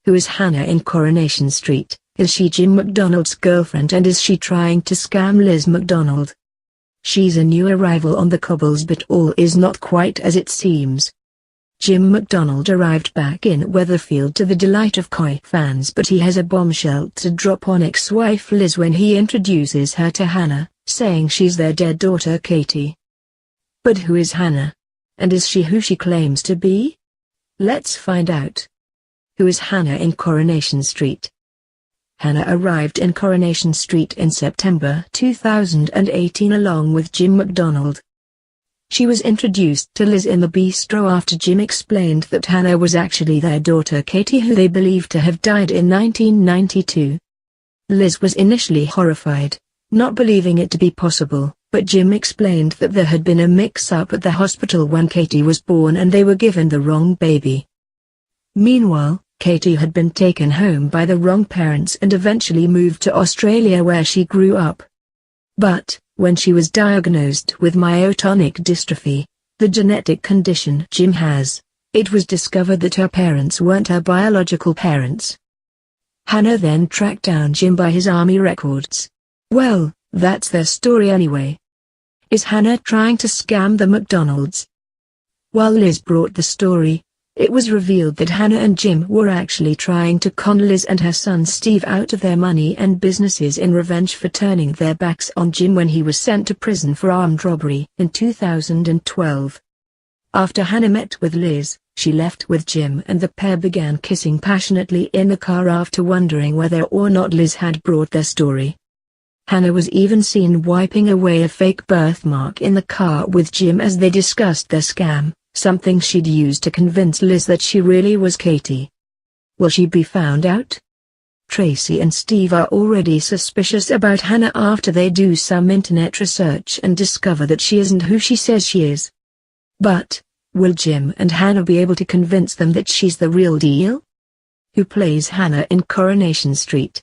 Who is Hannah in Coronation Street? Is she Jim McDonald's girlfriend, and is she trying to scam Liz McDonald? She's a new arrival on the cobbles, but all is not quite as it seems. Jim McDonald arrived back in Weatherfield to the delight of Corrie fans, but he has a bombshell to drop on ex-wife Liz when he introduces her to Hannah, saying she's their dead daughter Katie. But who is Hannah? And is she who she claims to be? Let's find out. Who is Hannah in Coronation Street? Hannah arrived in Coronation Street in September 2018 along with Jim McDonald. She was introduced to Liz in the Bistro after Jim explained that Hannah was actually their daughter Katie, who they believed to have died in 1992. Liz was initially horrified, not believing it to be possible, but Jim explained that there had been a mix-up at the hospital when Katie was born and they were given the wrong baby. Meanwhile, Katie had been taken home by the wrong parents and eventually moved to Australia, where she grew up. But, when she was diagnosed with myotonic dystrophy, the genetic condition Jim has, it was discovered that her parents weren't her biological parents. Hannah then tracked down Jim by his army records. Well, that's their story anyway. Is Hannah trying to scam the McDonald's? While Liz brought the story, it was revealed that Hannah and Jim were actually trying to con Liz and her son Steve out of their money and businesses in revenge for turning their backs on Jim when he was sent to prison for armed robbery in 2012. After Hannah met with Liz, she left with Jim and the pair began kissing passionately in the car after wondering whether or not Liz had brought their story. Hannah was even seen wiping away a fake birthmark in the car with Jim as they discussed their scam, something she'd used to convince Liz that she really was Katie. Will she be found out? Tracy and Steve are already suspicious about Hannah after they do some internet research and discover that she isn't who she says she is. But, will Jim and Hannah be able to convince them that she's the real deal? Who plays Hannah in Coronation Street?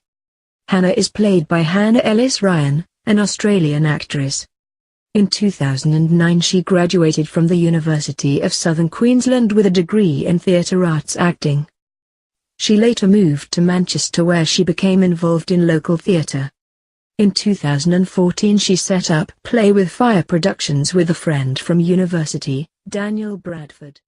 Hannah is played by Hannah Ellis Ryan, an Australian actress. In 2009 she graduated from the University of Southern Queensland with a degree in theatre arts acting. She later moved to Manchester, where she became involved in local theatre. In 2014 she set up Play with Fire Productions with a friend from university, Daniel Bradford.